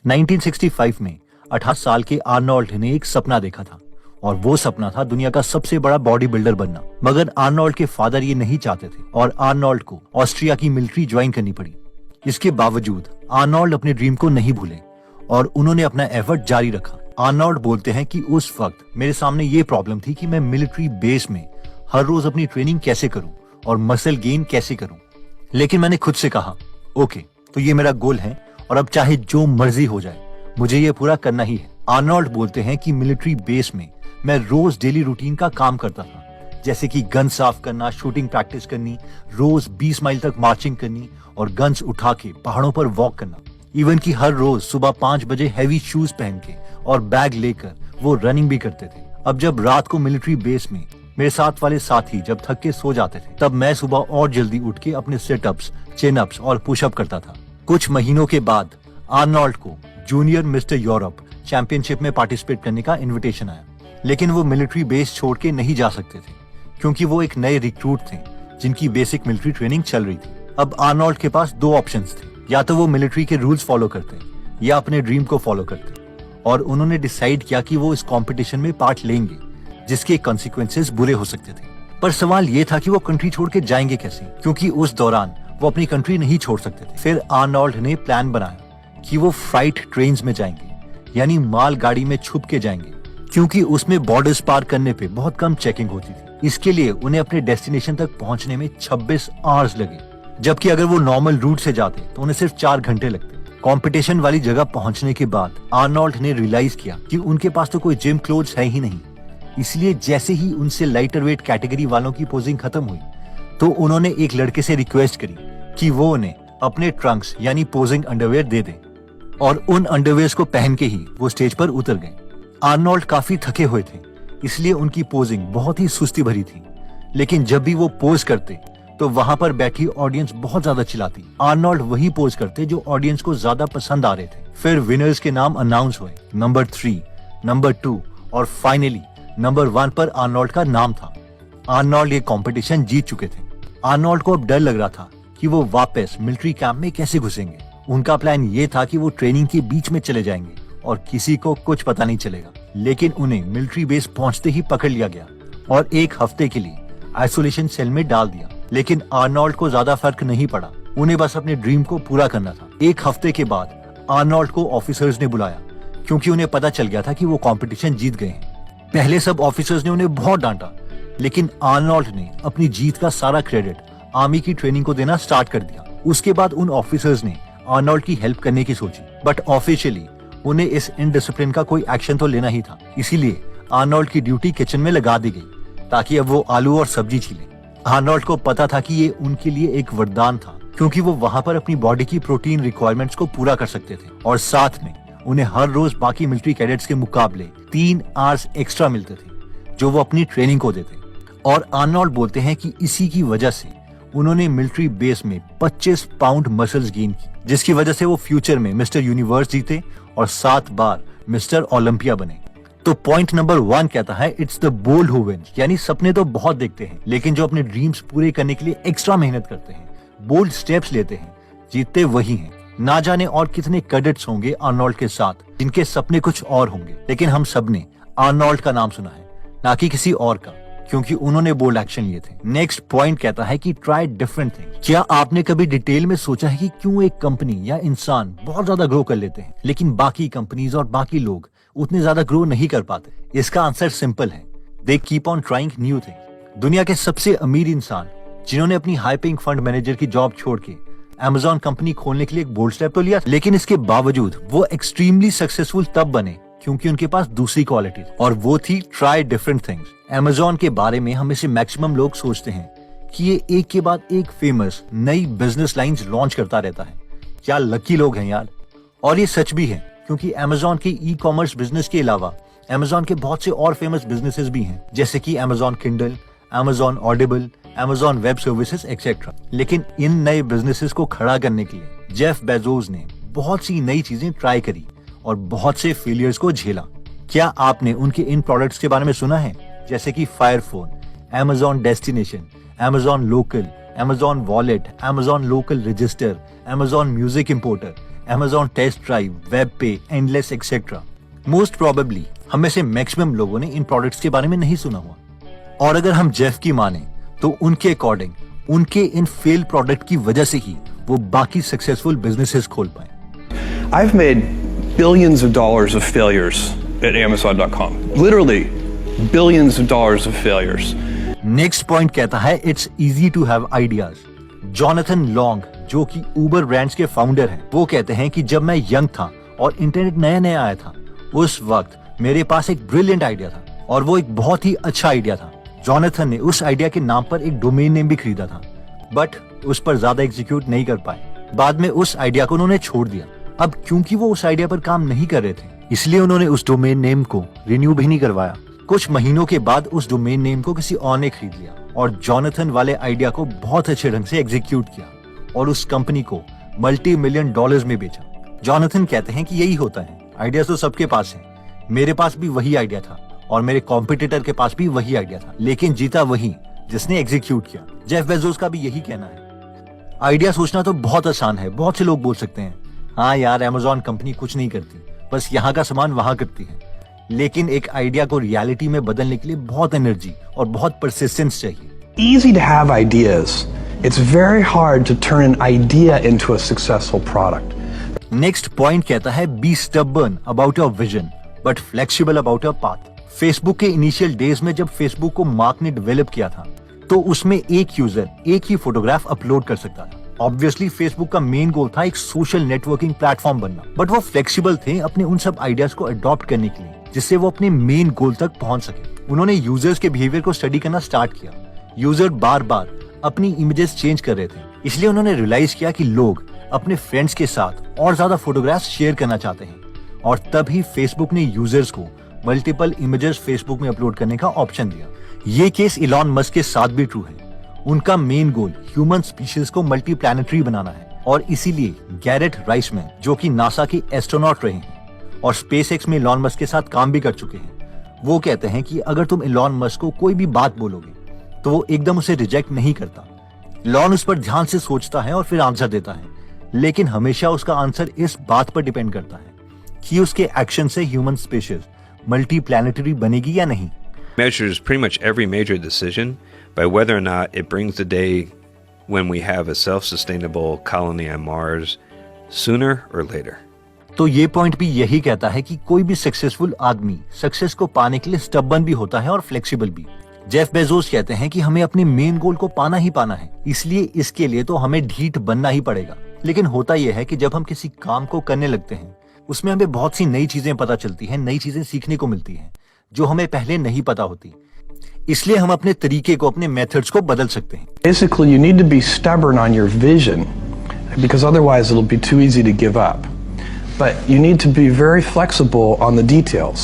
1965 में 18 साल के आर्नोल्ड ने एक सपना देखा था और वो सपना था दुनिया का सबसे बड़ा बॉडी बिल्डर बनना। मगर आर्नोल्ड के फादर ये नहीं चाहते थे और आर्नोल्ड को ऑस्ट्रिया की मिलिट्री ज्वाइन करनी पड़ी। इसके बावजूद आर्नोल्ड अपने ड्रीम को नहीं भूले और उन्होंने अपना एफर्ट जारी रखा। आर्नोल्ड बोलते हैं कि उस वक्त मेरे सामने ये प्रॉब्लम थी कि मैं मिलिट्री बेस में हर रोज अपनी ट्रेनिंग कैसे करूं और मसल गेन कैसे करूं, लेकिन मैंने खुद से कहा ओके, तो ये मेरा गोल है और अब चाहे जो मर्जी हो जाए मुझे ये पूरा करना ही है। आर्नोल्ड बोलते हैं कि मिलिट्री बेस में मैं रोज डेली रूटीन का काम करता था, जैसे कि गन साफ करना, शूटिंग प्रैक्टिस करनी, रोज 20 माइल तक मार्चिंग करनी और गन्स उठा के पहाड़ों पर वॉक करना। इवन कि हर रोज सुबह 5 बजे हैवी शूज पहन के और बैग लेकर वो रनिंग भी करते थे। अब जब रात को मिलिट्री बेस में मेरे साथ वाले साथी जब थक के सो जाते थे, तब मैं सुबह और जल्दी उठ के अपने सिटअप्स, चिनअप्स और पुशअप करता था। कुछ महीनों के बाद आर्नोल्ड को जूनियर मिस्टर यूरोप चैंपियनशिप में पार्टिसिपेट करने का इनविटेशन आया, लेकिन वो मिलिट्री बेस छोड़ के नहीं जा सकते थे क्योंकि वो एक नए रिक्रूट थे जिनकी बेसिक मिलिट्री ट्रेनिंग चल रही थी। अब आर्नोल्ड के पास 2 ऑप्शंस थे, या तो वो मिलिट्री के रूल्स फॉलो करते या अपने ड्रीम को फॉलो करते, और उन्होंने डिसाइड किया कि वो इस कंपटीशन में पार्ट लेंगे जिसके कॉन्सिक्वेंसेस बुरे हो सकते थे। पर सवाल ये था कि वो कंट्री छोड़ के जाएंगे कैसे, क्योंकि उस दौरान वो अपनी कंट्री नहीं छोड़ सकते थे। फिर आर्नोल्ड ने प्लान बनाया कि वो फ्राइट ट्रेन्स में जाएंगे, यानी माल गाड़ी में छुप के जाएंगे, क्योंकि उसमें बॉर्डर्स पार करने पे बहुत कम चेकिंग होती थी। इसके लिए उन्हें अपने डेस्टिनेशन तक पहुंचने में 26 आवर्स लगे, जबकि अगर वो नॉर्मल रूट से जाते तो उन्हें सिर्फ 4 घंटे लगते। कंपटीशन वाली जगह पहुंचने के बाद आर्नोल्ड ने रियलाइज किया कि उनके पास तो कोई जिम क्लोथ्स है ही नहीं। इसलिए जैसे ही उनसे लाइटर वेट कैटेगरी वालों की पोजिंग खत्म हुई तो उन्होंने एक लड़के से रिक्वेस्ट करी कि वो उन्हें अपने ट्रंक्स यानी पोजिंग अंडरवेयर दे दे, और उन अंडरवेयर्स को पहन के ही वो स्टेज पर उतर गए। आर्नोल्ड काफी थके हुए थे, इसलिए उनकी पोजिंग बहुत ही सुस्ती भरी थी, लेकिन जब भी वो पोज करते तो वहां पर बैठी ऑडियंस बहुत ज्यादा चिल्लाती। आर्नोल्ड वही पोज करते जो ऑडियंस को ज्यादा पसंद आ रहे थे। फिर विनर्स के नाम अनाउंस हुए। नंबर 3, नंबर 2 और फाइनली नंबर 1 पर आर्नोल्ड का नाम था। आर्नोल्ड ये कंपटीशन जीत चुके थे। आर्नोल्ड को अब डर लग रहा था कि वो वापस मिलिट्री कैंप में कैसे घुसेंगे। उनका प्लान ये था कि वो ट्रेनिंग के बीच में चले जाएंगे और किसी को कुछ पता नहीं चलेगा, लेकिन उन्हें मिलिट्री बेस पहुंचते ही पकड़ लिया गया और 1 हफ्ते के लिए आइसोलेशन सेल में डाल दिया। लेकिन आर्नोल्ड को ज्यादा फर्क नहीं पड़ा, उन्हें बस अपने ड्रीम को पूरा करना था। 1 हफ्ते के बाद आर्नोल्ड को ऑफिसर्स ने बुलाया, क्योंकि उन्हें पता चल गया था कि वो कंपटीशन जीत गए हैं। पहले सब ऑफिसर्स ने उन्हें बहुत डांटा, लेकिन आर्नोल्ड ने अपनी जीत का सारा क्रेडिट आर्मी की ट्रेनिंग को देना स्टार्ट कर दिया। उसके बाद उन ऑफिसर्स ने आर्नोल्ड की हेल्प करने की सोची, बट ऑफिशियली उन्हें इस इनडिसिप्लिन का कोई एक्शन तो लेना ही था। इसीलिए आर्नोल्ड की ड्यूटी किचन में लगा दी गई ताकि अब वो आलू और सब्जी छीले। आर्नोल्ड को पता था कि ये उनके लिए एक वरदान था, क्योंकि वो वहां पर अपनी बॉडी की प्रोटीन रिक्वायरमेंट्स को पूरा कर सकते थे और साथ में उन्हें हर रोज बाकी मिलिट्री कैडेट्स के मुकाबले 3 आवर्स एक्स्ट्रा मिलते थे जो वो अपनी ट्रेनिंग को देते। और आर्नोल्ड बोलते हैं कि इसी की वजह से उन्होंने मिलिट्री बेस में 25 पाउंड मसल्स गेन की, जिसकी वजह से वो फ्यूचर में मिस्टर यूनिवर्स जीते और 7 बार मिस्टर ओलंपिया बने। तो पॉइंट नंबर 1 कहता है it's the bold who wins, यानी सपने तो बहुत देखते हैं, लेकिन जो अपने ड्रीम्स पूरे करने के लिए एक्स्ट्रा मेहनत करते हैं, बोल्ड स्टेप्स लेते हैं, जीतते वही हैं। ना जाने और कितने कैडेट्स होंगे आर्नोल्ड के साथ जिनके सपने कुछ और होंगे, लेकिन हम सबने आर्नोल्ड का नाम सुना है, ना कि किसी और का, क्योंकि उन्होंने बोल्ड एक्शन लिए थे। नेक्स्ट पॉइंट कहता है कि ट्राई डिफरेंट थिंग्स। क्या आपने कभी डिटेल में सोचा है कि क्यों एक कंपनी या इंसान बहुत ज्यादा ग्रो कर लेते हैं लेकिन बाकी कंपनीज और बाकी लोग उतने ज्यादा ग्रो नहीं कर पाते? इसका आंसर सिंपल है, they keep on trying new things. दुनिया के सबसे अमीर इंसान जिन्होंने अपनी हाई पेइंग फंड मैनेजर की जॉब छोड़ के अमेज़न कंपनी खोलने के लिए एक बोल्ड स्टेप तो लिया, लेकिन इसके बावजूद वो एक्सट्रीमली सक्सेसफुल तब बने क्योंकि उनके पास दूसरी क्वालिटी और वो थी ट्राई डिफरेंट थिंग्स। अमेज़न के बारे में हमें से मैक्सिमम लोग सोचते हैं कि ये एक के बाद एक फेमस नई बिजनेस लाइंस लॉन्च करता रहता है। क्या लकी लोग हैं यार। और ये सच भी है, क्योंकि अमेज़न के ई कॉमर्स बिजनेस के अलावा अमेज़न के बहुत से और फेमस बिजनेसेस भी हैं, जैसे कि Amazon Kindle, Amazon Audible, Amazon web services etcetera. लेकिन इन नए बिजनेसेस को खड़ा करने के लिए जेफ बेजोस ने बहुत सी नई चीजें ट्राई करी और बहुत से फेलियर्स को झेला। क्या आपने उनके इन प्रोडक्ट्स के बारे में सुना है, जैसे कि fire phone, Amazon destination, Amazon local, Amazon wallet, Amazon local register, Amazon music importer, Amazon test drive, web pay, endless etcetera. Most probably हम में से मैक्सिमम लोगों ने इन प्रोडक्ट्स के बारे में नहीं सुना हुआ। और अगर हम जेफ की माने तो उनके अकॉर्डिंग उनके इन फेल प्रोडक्ट की वजह से ही वो बाकी सक्सेसफुल बिजनेसेस खोल पाए। I've made billions of dollars of failures at Amazon.com. Literally billions of dollars of failures. Next point कहता है it's easy to have ideas. Jonathan Long जो कि उबर ब्रांड्स के फाउंडर हैं, वो कहते हैं कि जब मैं यंग था और इंटरनेट नया नया आया था, उस वक्त मेरे पास एक ब्रिलियंट आइडिया था और वो एक बहुत ही अच्छा आइडिया था। जॉनथन ने उस आइडिया के नाम पर एक डोमेन नेम भी खरीदा था, बट उस पर ज्यादा एग्जीक्यूट नहीं कर पाए। बाद में उस आइडिया को उन्होंने छोड़ दिया। अब क्योंकि वो उस आइडिया पर काम नहीं कर रहे थे, इसलिए उन्होंने उस डोमेन नेम को रिन्यू भी नहीं करवाया। कुछ महीनों के बाद उस डोमेन नेम को किसी और ने खरीद लिया और जॉनथन वाले आइडिया को बहुत अच्छे ढंग से एग्जीक्यूट किया और उस कंपनी को $multi-million में बेचा। जॉनथन कहते हैं कि यही होता है, आइडियाज तो सबके पास है। मेरे पास भी वही आइडिया था और मेरे कॉम्पिटिटर के पास भी वही आइडिया था, लेकिन जीता वही जिसने एग्जीक्यूट किया। जेफ बेजोस का भी यही कहना है। आइडिया सोचना तो बहुत आसान है। बहुत से लोग बोल सकते हैं, हाँ यार अमेजॉन कंपनी कुछ नहीं करती, बस यहाँ का सामान वहां करती है। लेकिन एक आइडिया को रियलिटी में बदलने के लिए बहुत एनर्जी और बहुत परसिस्टेंस चाहिए। Easy to have ideas. It's very hard to turn an idea into a successful product. Next point कहता है be stubborn about your vision but flexible about your path. Facebook के इनिशियल डेज में जब Facebook को mark ने develop किया था, तो उसमें एक यूजर एक ही फोटोग्राफ अपलोड कर सकता था। ऑब्वियसली फेसबुक का मेन गोल था एक सोशल नेटवर्किंग प्लेटफॉर्म बनना, बट वो फ्लेक्सिबल थे अपने उन सब आइडियाज को अडॉप्ट करने के लिए जिससे वो अपने मेन गोल तक पहुंच सके। उन्होंने यूजर्स के बिहेवियर को स्टडी करना स्टार्ट किया। यूजर बार बार अपनी इमेजेस चेंज कर रहे थे, इसलिए उन्होंने रियलाइज किया कि लोग अपने फ्रेंड्स के साथ और ज्यादा फोटोग्राफ्स शेयर करना चाहते हैं, और तभी फेसबुक ने यूजर्स को मल्टीपल इमेजेस फेसबुक में अपलोड करने का ऑप्शन दिया। ये केस इलॉन मस्क के साथ भी ट्रू है। उनका मेन गोल ह्यूमन स्पीशीज को मल्टी प्लैनेटरी बनाना है, और इसीलिए गैरेट राइसमैन जो कि नासा के एस्ट्रोनॉट रहे हैं और स्पेसएक्स में इलॉन मस्क के साथ काम भी कर चुके हैं, वो कहते हैं कि अगर तुम इलॉन मस्क को कोई भी बात बोलोगे तो वो एकदम उसे रिजेक्ट नहीं करता। इलॉन उस पर ध्यान से सोचता है और फिर आंसर देता है, लेकिन हमेशा उसका आंसर इस बात पर डिपेंड करता है कि उसके एक्शन से ह्यूमन स्पीशीज मल्टी प्लैनेटरी बनेगी या नहीं। Measures pretty much every major decision by whether or not it brings the day when we have a self-sustainable colony on Mars sooner or later. तो ये पॉइंट भी यही कहता है कि कोई भी सक्सेसफुल आदमी सक्सेस को पाने के लिए स्टबर्न भी होता है और फ्लेक्सिबल भी। जेफ बेजोस कहते हैं कि हमें अपने मेन गोल को पाना ही पाना है, इसलिए इसके लिए तो हमें ढीठ बनना ही पड़ेगा। लेकिन होता यह है कि जब हम किसी काम को करने लगते हैं, उसमें हमें बहुत सी नई चीजें पता चलती हैं, नई चीजें सीखने को मिलती हैं जो हमें पहले नहीं पता होती। इसलिए हम अपने तरीके को, अपने मेथड्स को बदल सकते हैं। Basically, you need to be stubborn on your vision because otherwise it'll be too easy to give up. But you need to be very flexible on the details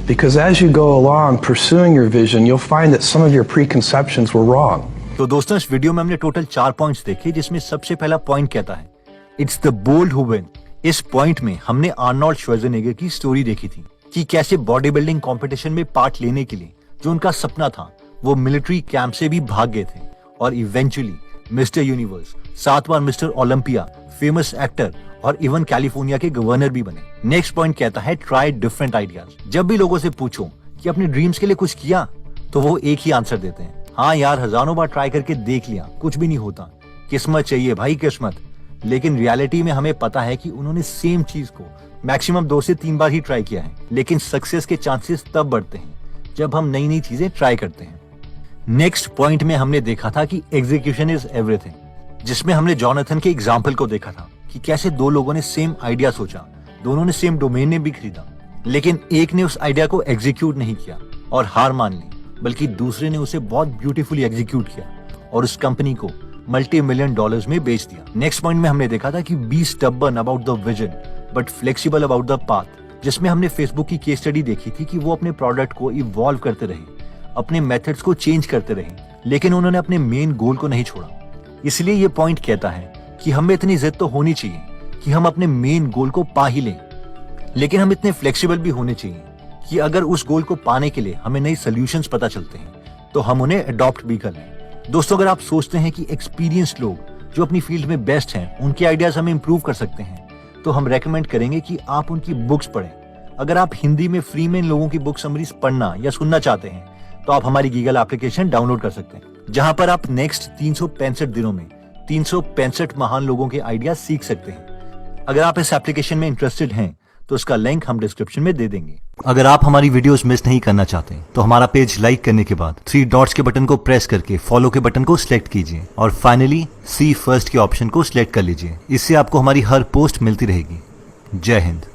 because as you go along pursuing your vision, you'll find that some of your preconceptions were wrong. तो दोस्तों इस video में हमने total 4 points देखे, जिसमें सबसे पहला point कहता है it's the bold who win. इस पॉइंट में हमने आर्नोल्ड श्वार्ज़नेगर की स्टोरी देखी थी कि कैसे बॉडी बिल्डिंग कॉम्पिटिशन में पार्ट लेने के लिए जो उनका सपना था, वो मिलिट्री कैंप से भी भाग गए थे और इवेंचुअली मिस्टर यूनिवर्स, 7 बार मिस्टर ओलंपिया, फेमस एक्टर और इवन कैलिफोर्निया के गवर्नर भी बने। नेक्स्ट पॉइंट कहता है ट्राई डिफरेंट आइडियाज। जब भी लोगों से पूछो कि अपने ड्रीम्स के लिए कुछ किया, तो वो एक ही आंसर देते हैं, हाँ यार हजारों बार ट्राई करके देख लिया, कुछ भी नहीं होता, किस्मत चाहिए भाई किस्मत। लेकिन रियलिटी में हमें पता है कि उन्होंने सेम चीज को मैक्सिमम 2 से 3 बार ही ट्राई किया है। लेकिन सक्सेस के चांसेस तब बढ़ते हैं जब हम नई नई चीजें ट्राई करते हैं। नेक्स्ट पॉइंट में हमने देखा था कि एग्जीक्यूशन इज एवरीथिंग, जिसमें हमने जॉनथन के एग्जाम्पल को देखा था कि कैसे 2 लोगों ने सेम आइडिया सोचा, दोनों ने सेम डोमेन ने भी खरीदा, लेकिन एक ने उस आइडिया को एग्जीक्यूट नहीं किया और हार मान ली, बल्कि दूसरे ने उसे बहुत ब्यूटीफुली एग्जीक्यूट किया और उस कंपनी को $multi-million में बेच दिया। नेक्स्ट पॉइंट में हमने देखा था कि be stubborn about the vision but flexible about the path, जिसमें हमने फेसबुक की केस स्टडी देखी थी कि वो अपने प्रोडक्ट को इवॉल्व करते रहे, अपने मेथड्स को चेंज करते रहे, लेकिन उन्होंने अपने मेन गोल को नहीं छोड़ा। इसलिए ये पॉइंट कहता है कि हमें इतनी जिद तो होनी चाहिए कि हम अपने मेन गोल को पा ही लें, लेकिन हम इतने फ्लेक्सिबल भी होने चाहिए कि अगर उस गोल को पाने के लिए हमें नई सोल्यूशंस पता चलते हैं तो हम उन्हें अडॉप्ट भी कर लें। दोस्तों अगर आप सोचते हैं कि एक्सपीरियंस्ड लोग जो अपनी फील्ड में बेस्ट हैं, उनके आइडियाज हमें इंप्रूव कर सकते हैं, तो हम रेकमेंड करेंगे कि आप उनकी बुक्स पढ़ें। अगर आप हिंदी में फ्री में इन लोगों की बुक समरीज पढ़ना या सुनना चाहते हैं तो आप हमारी गीगल एप्लीकेशन डाउनलोड कर सकते हैं, जहां पर आप नेक्स्ट 365 दिनों में 365 महान लोगों के आइडिया सीख सकते हैं। अगर आप इस एप्लीकेशन में इंटरेस्टेड हैं तो उसका लिंक हम डिस्क्रिप्शन में दे देंगे। अगर आप हमारी वीडियोस मिस नहीं करना चाहते तो हमारा पेज लाइक करने के बाद 3 डॉट्स के बटन को प्रेस करके फॉलो के बटन को सिलेक्ट कीजिए और फाइनली सी फर्स्ट के ऑप्शन को सिलेक्ट कर लीजिए। इससे आपको हमारी हर पोस्ट मिलती रहेगी। जय हिंद।